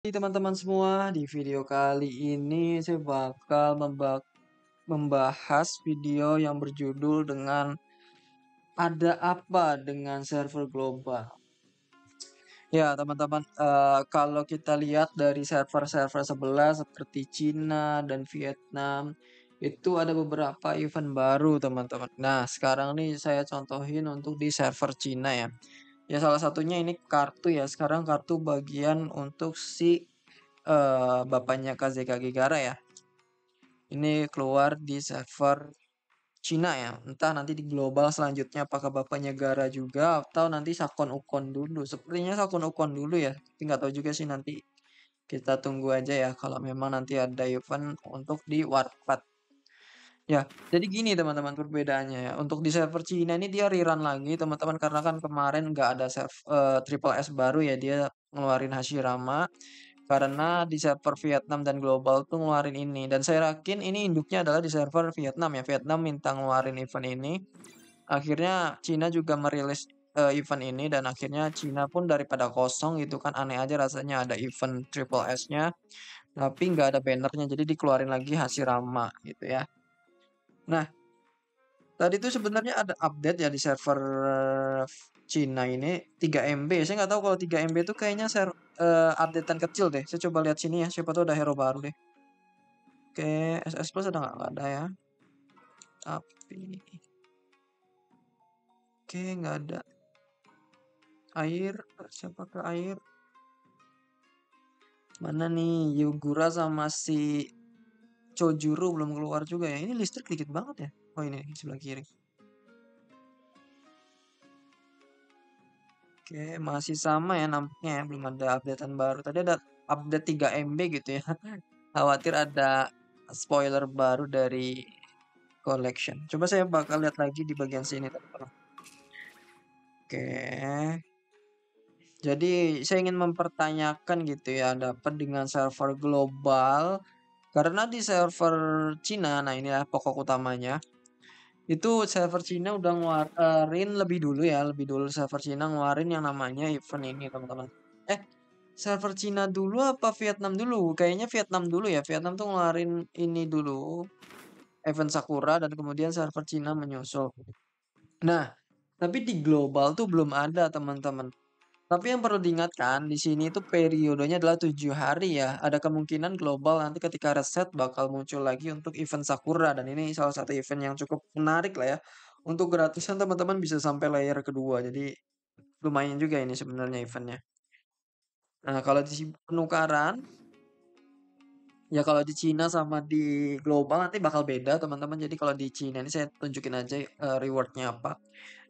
Hai teman-teman semua, di video kali ini saya bakal membahas video yang berjudul dengan "Ada Apa Dengan Server Global". Ya teman-teman, kalau kita lihat dari server-server sebelah seperti Cina dan Vietnam, itu ada beberapa event baru teman-teman. Nah sekarang nih saya contohin untuk di server Cina ya. Ya salah satunya ini kartu ya, sekarang kartu bagian untuk si bapaknya KZK Gegara ya. Ini keluar di server Cina ya. Entah nanti di global selanjutnya apakah bapaknya Gara juga atau nanti Sakon Ukon dulu. Sepertinya Sakon Ukon dulu ya. Tapi nggak tahu juga sih nanti. Kita tunggu aja ya kalau memang nanti ada event untuk di Wattpad. Ya, jadi gini teman-teman perbedaannya ya. Untuk di server Cina ini dia rerun lagi teman-teman karena kan kemarin nggak ada Triple S baru ya, dia ngeluarin Hashirama. Karena di server Vietnam dan global tuh ngeluarin ini dan saya yakin ini induknya adalah di server Vietnam ya. Vietnam minta ngeluarin event ini. Akhirnya Cina juga merilis event ini dan akhirnya Cina pun daripada kosong gitu kan aneh aja rasanya ada event Triple S-nya tapi nggak ada bannernya jadi dikeluarin lagi Hashirama gitu ya. Nah, tadi tuh sebenarnya ada update ya di server Cina ini 3 MB. Saya nggak tahu kalau 3 MB itu kayaknya updatean kecil deh. Saya coba lihat sini ya, siapa tahu ada hero baru deh. Oke, SS Plus ada nggak? Nggak ada ya. Tapi, oke nggak ada. Air, siapa ke air? Mana nih? Yugura sama si Chojuro belum keluar juga ya. Ini listrik dikit banget ya. Oh ini sebelah kiri. Oke, masih sama ya nampaknya ya. Belum ada updatean baru. Tadi ada update 3 MB gitu ya. Khawatir ada spoiler baru dari collection. Coba saya bakal lihat lagi di bagian sini teman-teman. Oke. Jadi saya ingin mempertanyakan gitu ya, dapat dengan server global karena di server Cina, nah inilah pokok utamanya. Itu server Cina udah ngeluarin lebih dulu ya, lebih dulu server Cina ngeluarin yang namanya event ini teman-teman. Eh, server Cina dulu apa Vietnam dulu? Kayaknya Vietnam dulu ya. Vietnam tuh ngeluarin ini dulu, event Sakura dan kemudian server Cina menyusul. Nah, tapi di global tuh belum ada teman-teman. Tapi yang perlu diingatkan di sini itu periodenya adalah 7 hari ya. Ada kemungkinan global nanti ketika reset bakal muncul lagi untuk event Sakura dan ini salah satu event yang cukup menarik lah ya. Untuk gratisan teman-teman bisa sampai layer kedua. Jadi lumayan juga ini sebenarnya eventnya. Nah, kalau di penukaran ya kalau di Cina sama di global nanti bakal beda teman-teman. Jadi kalau di Cina ini saya tunjukin aja rewardnya apa.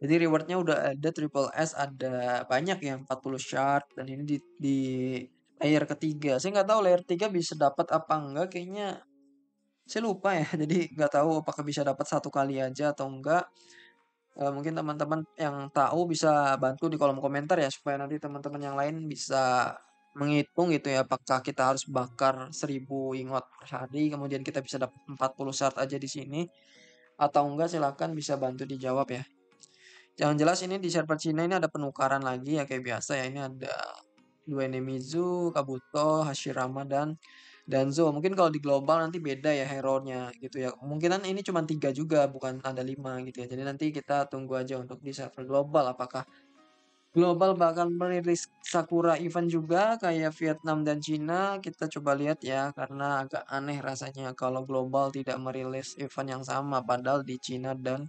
Jadi rewardnya udah ada triple S, ada banyak ya 40 shard dan ini di layer ketiga. Saya nggak tahu layer 3 bisa dapat apa enggak. Kayaknya saya lupa ya. Jadi nggak tahu apakah bisa dapat satu kali aja atau enggak. Mungkin teman-teman yang tahu bisa bantu di kolom komentar ya supaya nanti teman-teman yang lain bisa menghitung gitu ya apakah kita harus bakar 1000 ingot per hari kemudian kita bisa dapat 40 shard aja di sini atau enggak silahkan bisa bantu dijawab ya. Yang jelas ini di server Cina ini ada penukaran lagi ya kayak biasa ya. Ini ada dua Nemizu, Kabuto, Hashirama dan Danzo. Mungkin kalau di global nanti beda ya hero-nya gitu ya. Kemungkinan ini cuma 3 juga bukan ada 5 gitu ya. Jadi nanti kita tunggu aja untuk di server global apakah global bakal merilis Sakura event juga kayak Vietnam dan Cina. Kita coba lihat ya karena agak aneh rasanya kalau global tidak merilis event yang sama padahal di Cina dan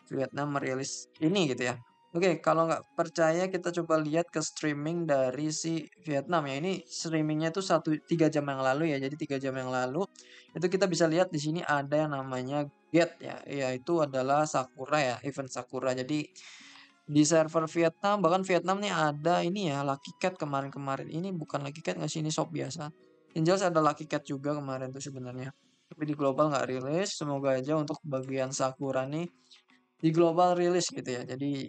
Vietnam merilis ini gitu ya. Oke, kalau nggak percaya kita coba lihat ke streaming dari si Vietnam ya. Ini streamingnya tuh 3 jam yang lalu ya. Jadi 3 jam yang lalu itu kita bisa lihat di sini ada yang namanya Get ya. Yaitu adalah Sakura ya, event Sakura. Jadi di server Vietnam bahkan Vietnam nih ada ini ya Lucky Cat kemarin-kemarin. Ini bukan Lucky Cat nggak sih ini shop biasa. Yang jelas ada Lucky Cat juga kemarin tuh sebenarnya. Tapi di global nggak rilis. Semoga aja untuk bagian Sakura nih di global rilis gitu ya. Jadi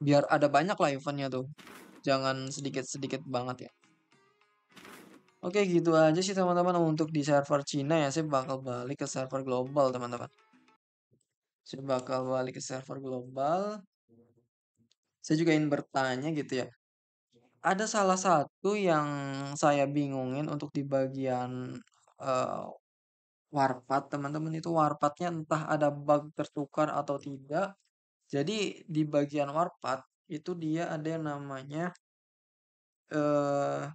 biar ada banyak lah eventnya tuh. Jangan sedikit-sedikit banget ya. Oke gitu aja sih teman-teman untuk di server Cina ya. Saya bakal balik ke server global teman-teman. Saya bakal balik ke server global. Saya juga ingin bertanya gitu ya. ada salah satu yang saya bingungin untuk di bagian, eee, warpat, teman-teman, itu warpatnya entah ada bug tertukar atau tidak. Jadi di bagian warpat itu dia ada yang namanya, eee,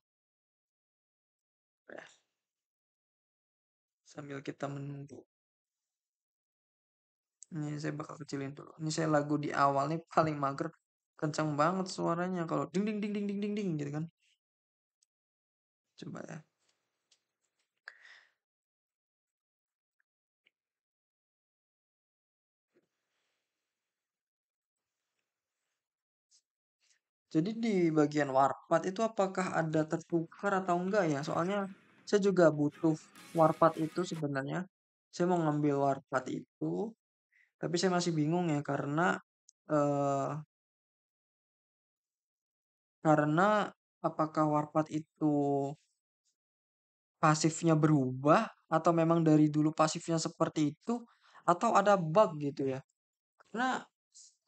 sambil kita menunggu, ini saya bakal kecilin dulu. Ini saya lagu di awal nih paling mager, kencang banget suaranya kalau ding ding ding ding ding ding ding gitu kan. Coba ya. Jadi di bagian warpat itu apakah ada tertukar atau enggak ya? Soalnya saya juga butuh warpat itu sebenarnya. Saya mau ngambil warpat itu, tapi saya masih bingung ya eh, karena apakah warpat itu pasifnya berubah atau memang dari dulu pasifnya seperti itu atau ada bug gitu ya. Karena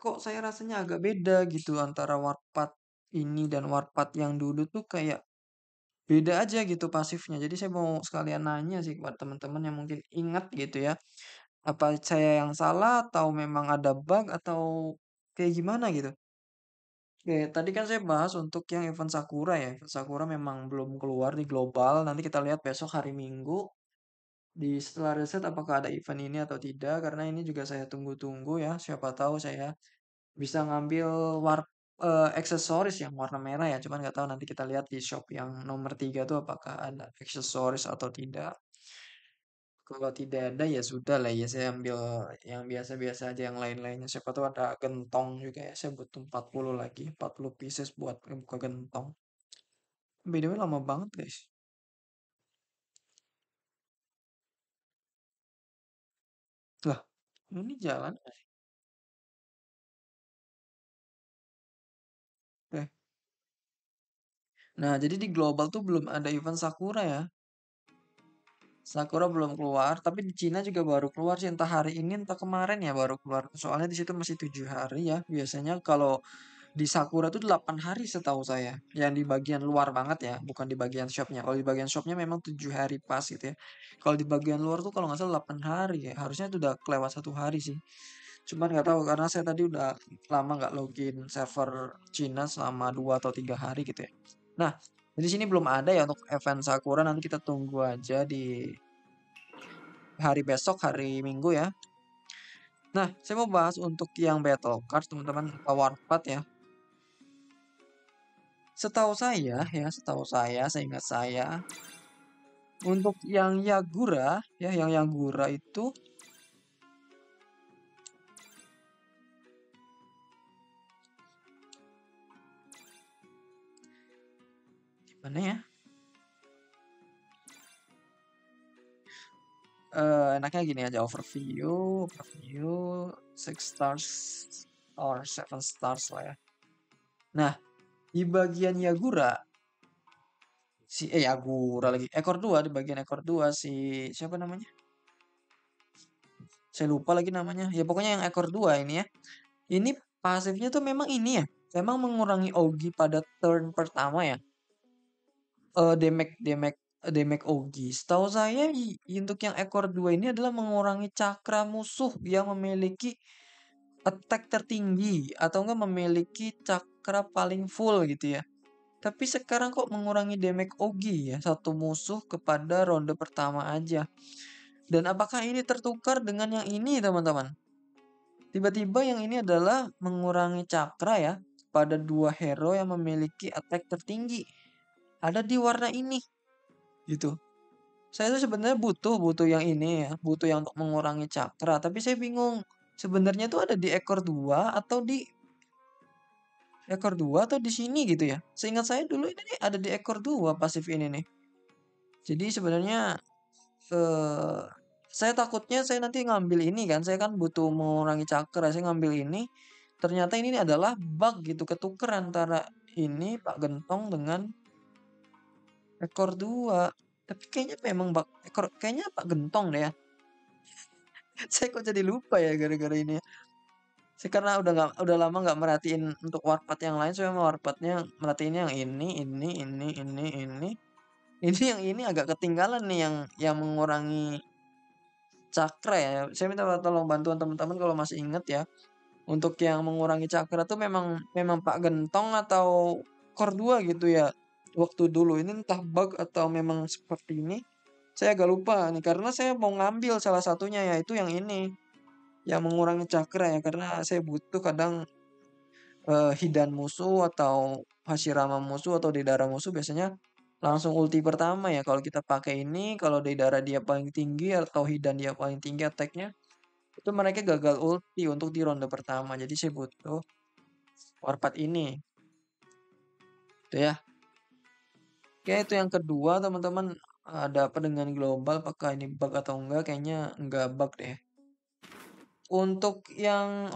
kok saya rasanya agak beda gitu antara warpat ini dan warpat yang dulu tuh kayak beda aja gitu pasifnya. Jadi saya mau sekalian nanya sih buat teman-teman yang mungkin ingat gitu ya. Apa saya yang salah atau memang ada bug atau kayak gimana gitu. Oke, tadi kan saya bahas untuk yang event Sakura ya. Event Sakura memang belum keluar di global. Nanti kita lihat besok hari Minggu di setelah riset apakah ada event ini atau tidak. Karena ini juga saya tunggu-tunggu ya. Siapa tahu saya bisa ngambil aksesoris yang warna merah ya. Cuman nggak tahu nanti kita lihat di shop yang nomor 3 tuh apakah ada aksesoris atau tidak. Kalau tidak ada ya sudah lah ya saya ambil yang biasa-biasa aja yang lain-lainnya. Siapa tahu ada gentong juga ya. Saya butuh 40 lagi, 40 pieces buat buka gentong. By the way lama banget guys. Lah, ini jalan. Eh. Nah, jadi di global tuh belum ada event Sakura ya. Sakura belum keluar, tapi di Cina juga baru keluar sih entah hari ini entah kemarin ya baru keluar. Soalnya di situ masih 7 hari ya. Biasanya kalau di Sakura tuh 8 hari setahu saya. Yang di bagian luar banget ya, bukan di bagian shopnya. Kalau di bagian shopnya memang 7 hari pas gitu ya. Kalau di bagian luar tuh kalau nggak salah 8 hari ya. Harusnya itu udah kelewat 1 hari sih. Cuman nggak tahu karena saya tadi udah lama nggak login server Cina selama 2 atau 3 hari gitu ya. Nah, di sini belum ada ya untuk event Sakura. Nanti kita tunggu aja di hari besok, hari Minggu ya. Nah, saya mau bahas untuk yang Battle Card, teman-teman, Warpath ya. Setahu saya, seingat saya, untuk yang Yagura, ya, yang Yagura itu, gimana ya? Enaknya gini aja, overview, 6 stars or 7 stars lah ya. Nah, di bagian Yagura, Yagura lagi, ekor dua, di bagian ekor dua si, siapa namanya? Saya lupa lagi namanya. Ya pokoknya yang ekor dua ini ya. Ini pasifnya tuh memang ini ya. Memang mengurangi Ogi pada turn pertama ya. Damage damage damage Ogi. Setahu saya untuk yang ekor 2 ini adalah mengurangi cakra musuh yang memiliki attack tertinggi atau enggak memiliki cakra paling full gitu ya. Tapi sekarang kok mengurangi damage Ogi ya, satu musuh kepada ronde pertama aja. Dan apakah ini tertukar dengan yang ini teman-teman? Tiba-tiba yang ini adalah mengurangi cakra ya pada dua hero yang memiliki attack tertinggi. Ada di warna ini gitu. Saya tuh sebenarnya butuh yang ini ya, butuh yang untuk mengurangi cakra, tapi saya bingung. Sebenarnya tuh ada di ekor 2 atau di sini gitu ya. Seingat saya dulu ini nih ada di ekor 2 pasif ini nih. Jadi sebenarnya eh saya takutnya saya nanti ngambil ini kan, saya kan butuh mengurangi cakra, saya ngambil ini. Ternyata ini adalah bug gitu, ketuker antara ini Pak Gentong dengan ekor 2. Tapi kayaknya memang kayaknya Pak Gentong deh ya. Saya kok jadi lupa ya gara-gara ini ya. Saya karena udah lama nggak merhatiin untuk warpath yang lain, saya warpathnya merhatiin yang ini. Ini yang ini agak ketinggalan nih yang mengurangi cakra ya. Saya minta tolong bantuan teman-teman kalau masih inget ya. Untuk yang mengurangi cakra tuh memang memang Pak Gentong atau Core 2 gitu ya. Waktu dulu ini entah bug atau memang seperti ini. Saya agak lupa nih karena saya mau ngambil salah satunya yaitu yang ini. Yang mengurangi cakra ya karena saya butuh kadang hidan musuh atau Hashirama musuh atau Deidara musuh biasanya langsung ulti pertama ya. Kalau kita pakai ini, kalau Deidara dia paling tinggi atau hidan dia paling tinggi attack-nya, itu mereka gagal ulti untuk di ronde pertama. Jadi saya butuh warpath ini. Itu ya. Oke, itu yang kedua teman-teman. Ada apa dengan global? Apakah ini bug atau enggak? Kayaknya enggak bug deh. Untuk yang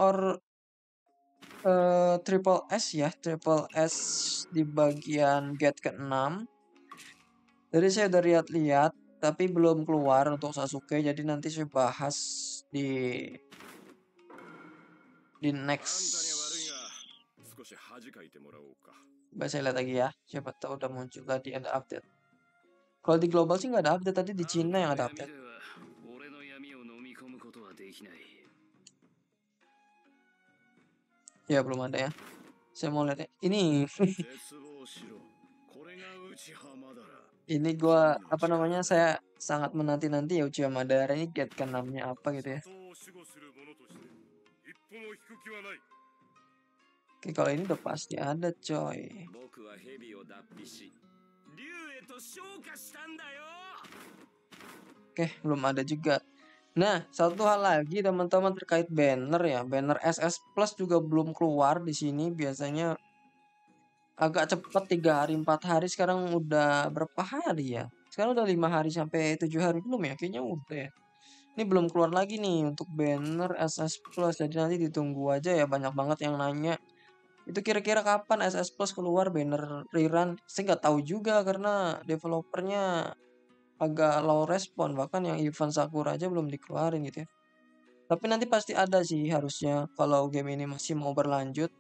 triple S ya, triple S di bagian gate ke-6. Jadi saya udah lihat-lihat, tapi belum keluar untuk Sasuke. Jadi nanti saya bahas di next. Coba saya lihat lagi ya. Siapa tahu udah muncul tadi ada update. Kalau di global sih nggak ada update, tadi di Cina yang ada update. Ya belum ada ya. Saya mau lihat ya. Ini ini gua apa namanya, saya sangat menanti-nanti ya Uchiha Madara ini gate ke-6-nya apa gitu ya. Oke, kalau ini udah pasti ada coy. Oke, belum ada juga. Nah, satu hal lagi teman-teman terkait banner ya. Banner SS Plus juga belum keluar di sini. Biasanya agak cepat 3 hari 4 hari, sekarang udah berapa hari ya? Sekarang udah 5 hari sampai 7 hari belum ya? Kayaknya udah ya. Ini belum keluar lagi nih untuk banner SS Plus. Jadi nanti ditunggu aja ya, banyak banget yang nanya. Itu kira-kira kapan SS Plus keluar banner rerun? Saya nggak tahu juga karena developernya agak low respon. Bahkan yang event Sakura aja belum dikeluarin gitu ya. Tapi nanti pasti ada sih harusnya kalau game ini masih mau berlanjut.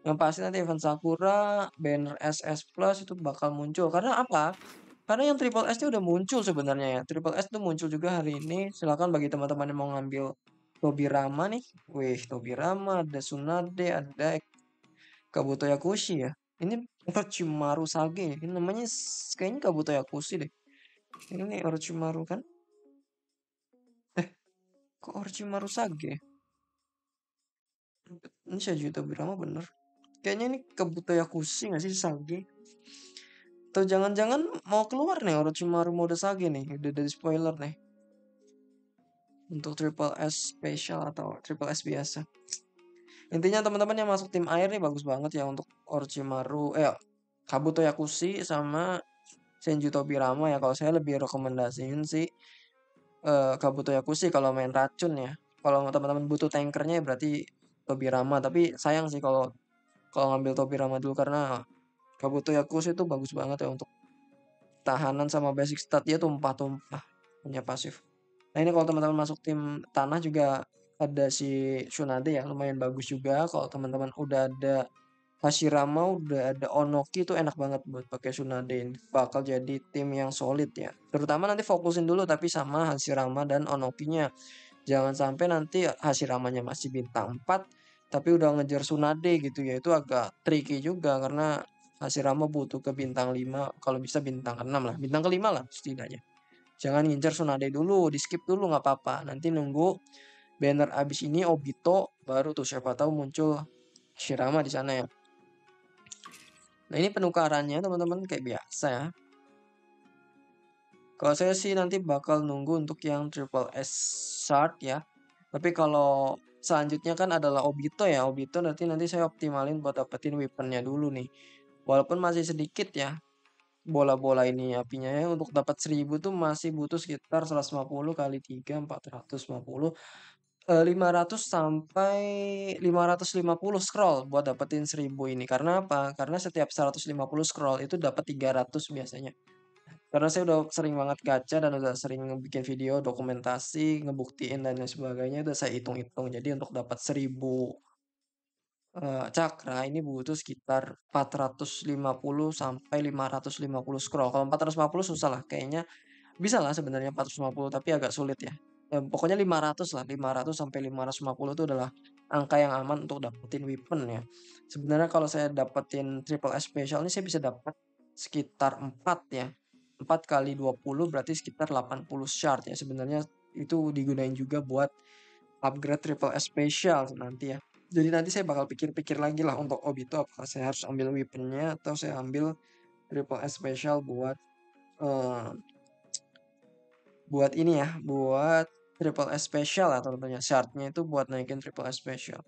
Yang pasti nanti event Sakura, banner SS Plus itu bakal muncul. Karena apa? Karena yang Triple S itu udah muncul sebenarnya ya. Triple S itu muncul juga hari ini. Silakan bagi teman-teman yang mau ngambil Tobirama nih. Wih, Tobirama, ada Tsunade, ada Kabuto Yakushi ya. Ini Orochimaru Sage. Ini namanya kayaknya Kabuto Yakushi deh. Ini Orochimaru kan? Kok Orochimaru Sage? Ini Saju Tobirama bener. Kayaknya ini Kabuto Yakushi nggak sih Sage? Atau jangan-jangan mau keluar nih Orochimaru mode Sage nih. Udah dari spoiler nih. Untuk Triple S Special atau Triple S biasa. Intinya teman-teman yang masuk tim air nih bagus banget ya untuk Orochimaru. Kabuto Yakushi sama Senju Tobirama ya. Kalau saya lebih rekomendasiin sih Kabuto Yakushi kalau main racun ya. Kalau teman-teman butuh tankernya ya berarti Tobirama. Tapi sayang sih kalau ngambil Tobirama dulu karena Kabuto Yakushi itu bagus banget ya untuk tahanan sama basic stat dia tumpah-tumpah punya pasif. Nah ini kalau teman-teman masuk tim tanah juga ada si Tsunade ya lumayan bagus juga. Kalau teman-teman udah ada Hashirama, udah ada Onoki itu enak banget buat pakai Tsunade. Ini bakal jadi tim yang solid ya. Terutama nanti fokusin dulu tapi sama Hashirama dan Onokinya. Jangan sampai nanti Hashiramanya masih bintang 4 tapi udah ngejar Tsunade gitu ya. Itu agak tricky juga karena Hashirama butuh ke bintang 5, kalau bisa bintang 6 lah. Bintang ke-5 lah setidaknya. Jangan ngincer Tsunade dulu, di skip dulu nggak apa-apa. Nanti nunggu banner abis ini Obito baru tuh siapa tahu muncul Hashirama di sana ya. Nah ini penukarannya teman-teman kayak biasa ya. Kalau saya sih nanti bakal nunggu untuk yang Triple S Shard ya. Tapi kalau selanjutnya kan adalah Obito ya. Obito nanti saya optimalin buat dapetin weaponnya dulu nih. Walaupun masih sedikit ya bola-bola ini apinya ya. Untuk dapat 1000 tuh masih butuh sekitar 150 kali 3 450 500 sampai 550 scroll buat dapetin 1000 ini. Karena apa? Karena setiap 150 scroll itu dapat 300 biasanya. Karena saya udah sering banget gacha dan udah sering bikin video dokumentasi, ngebuktiin dan lain sebagainya, udah saya hitung-hitung. Jadi untuk dapat 1000 cakra ini butuh sekitar 450 sampai 550 scroll. Kalau 450 susah lah, kayaknya bisa lah sebenarnya 450 tapi agak sulit ya. Pokoknya 500 lah, 500 sampai 550 itu adalah angka yang aman untuk dapetin weapon ya. Sebenarnya kalau saya dapetin triple S special ini saya bisa dapat sekitar 4 ya. 4 kali 20 berarti sekitar 80 shard ya. Sebenarnya itu digunain juga buat upgrade triple S special nanti ya. Jadi nanti saya bakal pikir-pikir lagi lah untuk Obito apakah saya harus ambil weaponnya atau saya ambil triple S special buat eh, buat ini ya, buat triple S special lah tentunya. Shardnya itu buat naikin triple S special.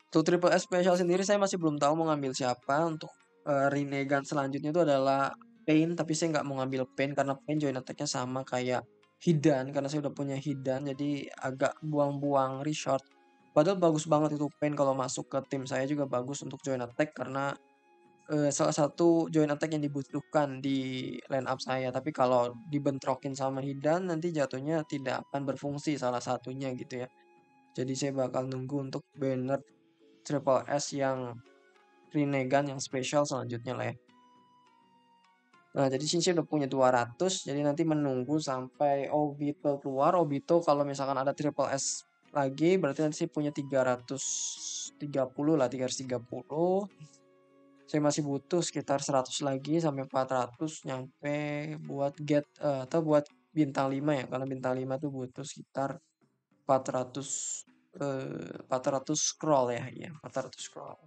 Untuk triple S special sendiri saya masih belum tahu mau ngambil siapa. Untuk Rinnegan selanjutnya itu adalah Pain, tapi saya nggak mau ngambil Pain karena Pain join attack-nya sama kayak Hidan, karena saya udah punya Hidan, jadi agak buang-buang reshot. Padahal bagus banget itu Pain kalau masuk ke tim saya juga bagus untuk join attack karena salah satu join attack yang dibutuhkan di line up saya. Tapi kalau dibentrokin sama Hidan nanti jatuhnya tidak akan berfungsi salah satunya gitu ya. Jadi saya bakal nunggu untuk banner Triple S yang Rinnegan yang spesial selanjutnya lah ya. Nah, jadi Shinji udah punya 200, jadi nanti menunggu sampai Obito keluar. Obito kalau misalkan ada Triple S lagi, berarti nanti sih punya 330 lah, 330. Saya masih butuh sekitar 100 lagi sampai 400 nyampe buat get atau buat bintang 5 ya, karena bintang 5 tuh butuh sekitar 400 400 scroll ya, iya 400 scroll.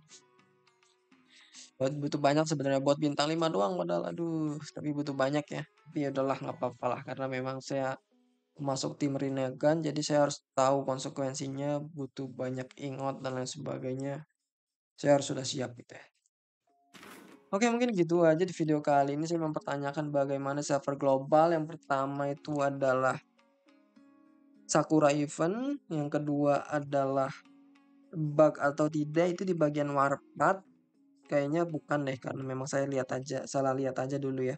Butuh banyak sebenarnya buat bintang 5 doang padahal aduh, tapi butuh banyak ya. Tapi ya udahlah nggak apa-apa lah karena memang saya masuk tim Rinnegan jadi saya harus tahu konsekuensinya, butuh banyak ingot dan lain sebagainya. Saya harus sudah siap gitu ya. Oke, mungkin gitu aja di video kali ini saya mempertanyakan bagaimana server global. Yang pertama itu adalah Sakura Event, yang kedua adalah bug atau tidak itu di bagian warpath. Kayaknya bukan deh karena memang saya lihat aja, salah lihat aja dulu ya.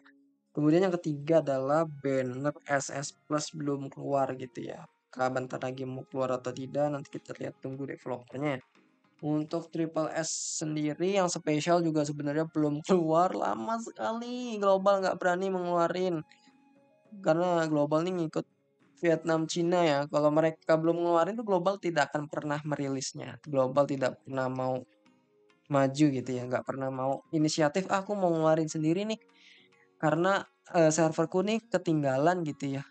Kemudian yang ketiga adalah banner SS Plus belum keluar gitu ya. Kapan bentar lagi mau keluar atau tidak nanti kita lihat tunggu developernya. Untuk Triple S sendiri yang spesial juga sebenarnya belum keluar, lama sekali. Global nggak berani mengeluarin karena global nih ngikut Vietnam Cina ya. Kalau mereka belum ngeluarin tuh global tidak akan pernah merilisnya. Global tidak pernah mau maju gitu ya, nggak pernah mau inisiatif aku mau ngeluarin sendiri nih karena serverku nih ketinggalan gitu ya.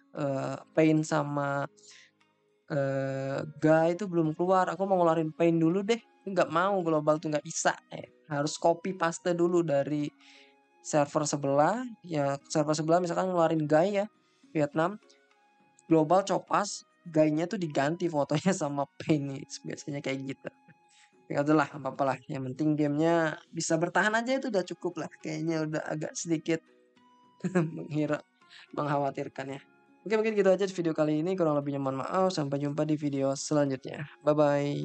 Pain sama Ga itu belum keluar. Aku mau ngeluarin Pain dulu deh. Nggak mau global tuh nggak bisa. Harus copy paste dulu dari server sebelah. Ya server sebelah misalkan ngeluarin Gai ya Vietnam. Global copas Gai-nya tuh diganti fotonya sama Pain nih. Biasanya kayak gitu. Ya udahlah, apa-apa lah. Yang penting gamenya bisa bertahan aja itu udah cukup lah. Kayaknya udah agak sedikit mengira mengkhawatirkan ya. Oke mungkin gitu aja di video kali ini. Kurang lebihnya mohon maaf. Sampai jumpa di video selanjutnya. Bye bye.